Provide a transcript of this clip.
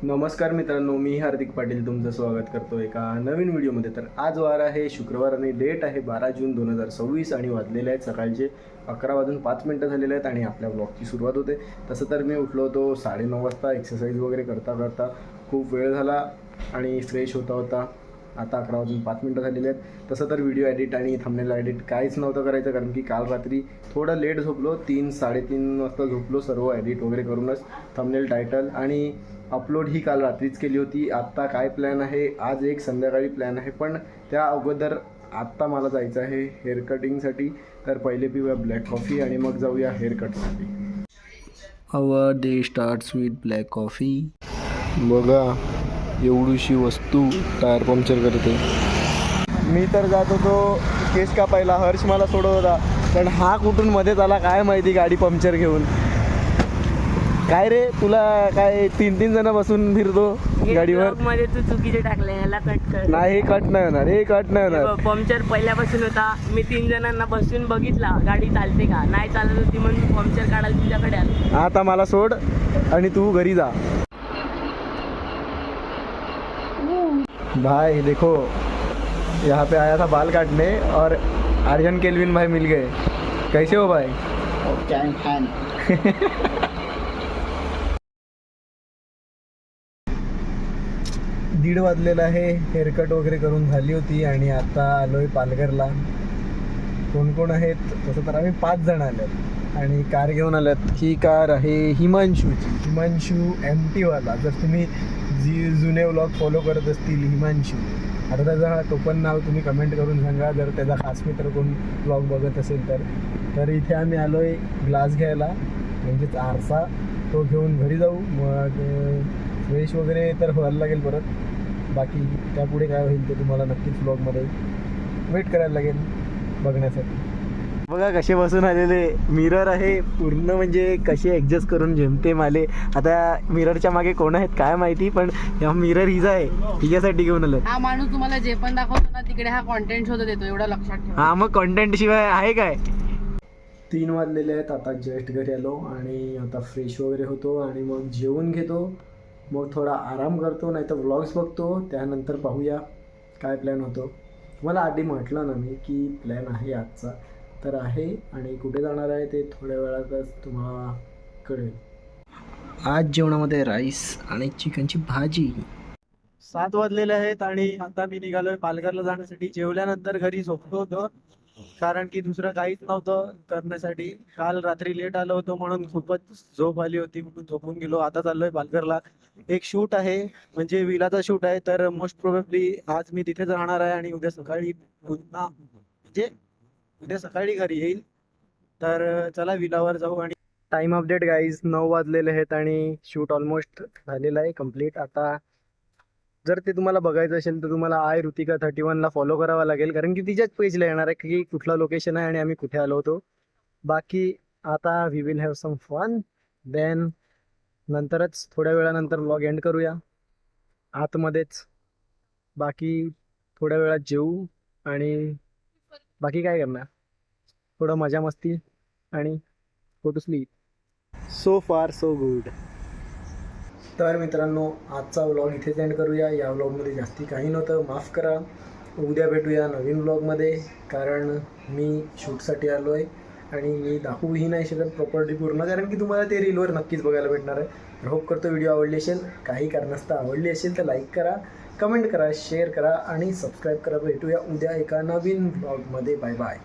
नमस्कार मित्रांनो, मी हार्दिक पाटील तुमचं स्वागत करतो एका नवीन व्हिडिओमध्ये. तर आज वार आहे शुक्रवार आणि डेट आहे 12 जून 2026 आणि वाजलेले आहेत सकाळचे 11:05 झालेले आहेत आणि आपल्या ब्लॉगची सुरुवात होते. तसं तर मी उठलो होतो 9:30 वाजता. एक्सरसाइज वगैरे करता खूप वेळ झाला आणि फ्रेश होता. आता 11:05 झालेले आहेत. तसं तर व्हिडिओ एडिट आणि थंबनेल एडिट काहीच नव्हतं करायचं, कारण की काल रात्री थोडं लेट झोपलो. 3-3:30 वाजता झोपलो सर्व एडिट वगैरे करूनच. थंबनेल, टायटल आणि अपलोड ही काल रात्रीच केली होती. आत्ता काय प्लॅन आहे, आज एक संध्याकाळी प्लॅन आहे, पण त्या अगोदर आत्ता मला जायचं आहे हेअर कटिंगसाठी. तर पहिले पिऊया ब्लॅक कॉफी आणि मग जाऊया हेअर कटसाठी. Our day starts with black coffee. बघा एवढीशी वस्तू टायर पंक्चर करते. मी तर जात होतो केस कापायला, हर्ष मला सोडत होता, पण हा कुठून मध्येच आला काय माहिती गाडी पंक्चर घेऊन. काय रे, तुला काय 3 जण बसून फिरतो गाडीवर मध्ये? तू चुकीचे टाकले, याला कट कर. नाही, कट नाही होणार, हे कट नाही होणार. पंक्चर पहिल्यापासून होता. मी 3 जणांना बसून बघितला गाडी चालते का, नाही चालत होती म्हणून पंक्चर काढायला तुझ्याकडे आलो. आता मला सोड आणि तू घरी जा. भाई देखो, यहाँ पे आया था बाल काटने और आर्यन केल्विन भाई मिल गए. कैसे हो भाई? फैन. 1:30 वाजलेला आहे. हेअरकट वगैरे करून झाली होती आणि आता आलोय पालघरला. कोण कोण आहेत? तसं तर आम्ही 5 जण आलोत आणि कार घेऊन आल्यात. ही कार आहे हिमांशू MT वाला. जर तुम्ही जुने व्लॉग फॉलो करत असतील हिमांशू, आता त्याचा टोपण नाव तुम्ही कमेंट करून सांगा जर त्याचा खास मित्र कोण व्लॉग बघत असेल तर. इथे आम्ही आलोय ग्लास घ्यायला, म्हणजेच आरसा. तो घेऊन घरी जाऊ, मग फ्रेश वगैरे तर व्हायला लागेल परत. बाकी त्यापुढे काय होईल ते तुम्हाला नक्कीच व्लॉगमध्ये वेट करायला लागेल बघण्यासाठी. बघा कसे बसून आलेले. मिरर आहे पूर्ण, म्हणजे कसे ॲडजस्ट करून जेमते माले. आता मिररच्या मागे कोण आहेत काय माहिती, पण हा मिरर हिजा आहे, हिच्यासाठी घेऊन आलं. हा माणूस तुम्हाला जे पण दाखवतो ना तिकडे हा कॉन्टेंट शोधत येतो, एवढं लक्षात ठेवा. हा, मग कॉन्टेंट शिवाय आहे काय? 3 वाजलेले आहेत. आता जस्ट घरी आलो आणि आता फ्रेश वगैरे होतो आणि मग जेवून घेतो. मग थोडा आराम करतो, नाही तर व्लॉग्स बघतो. त्यानंतर पाहूया काय प्लॅन होतो. मला आधी म्हटलं ना मी की प्लॅन आहे आजचा, तर आहे. आणि कुठे जाणार आहे ते थोड्या वेळातच तुम्हाला कळेल. आज जेवणामध्ये राईस आणि चिकनची भाजी. 7 वाजलेले आहेत आणि आता मी निघालोय पालघरला जाण्यासाठी. जेवल्यानंतर घरी झोपतो होतो, कारण की दुसरं काहीच नव्हतं करण्यासाठी. काल रात्री लेट आलो होतो म्हणून खूपच झोप आली होती, म्हणून झोपून गेलो. आता चाललोय पालघरला. एक शूट आहे, म्हणजे विलाचा शूट आहे, तर मोस्ट प्रोबेबली आज मी तिथेच राहणार आहे आणि उद्या सकाळी पुन्हा, म्हणजे उद्या सकाळी घरी येईल. तर चला विलावर जाऊ. आणि टाइम अपडेट गाईज, 9 वाजलेले आहेत आणि शूट ऑलमोस्ट झालेलं आहे कम्प्लीट. आता जर ते तुम्हाला बघायचं असेल तर तुम्हाला ऋतिका 31ला फॉलो करावा लागेल, कारण की तिच्याच पेजला येणार आहे की कुठला लोकेशन आहे आणि आम्ही कुठे आलो होतो. बाकी आता we will have some fun. Then नंतरच थोड्या वेळानंतर व्लॉग एंड करूया आतमध्येच. बाकी थोड्या वेळात जेवू आणि बाकी काय करणार, थोडं मजा मस्ती आणि गो टू स्लीप. सो फार सो गुड. तर मित्रांनो, आजचा व्लॉग इथेच एंड करूया. या व्लॉगमध्ये जास्ती काही नव्हतं, माफ करा. उद्या भेटूया नवीन व्लॉगमध्ये, कारण मी शूटसाठी आलो आहे आणि मी दाखवूही नाही शकत प्रॉपर्टी पूर्ण, कारण की तुम्हाला ते रीलवर नक्कीच बघायला भेटणार आहे. होप करतो व्हिडिओ आवडली असेल. काही कारणास्तव आवडली असेल तर लाईक करा, कमेंट करा, शेअर करा आणि सबस्क्राईब करा. भेटूया उद्या एका नवीन व्लॉगमध्ये. Bye bye.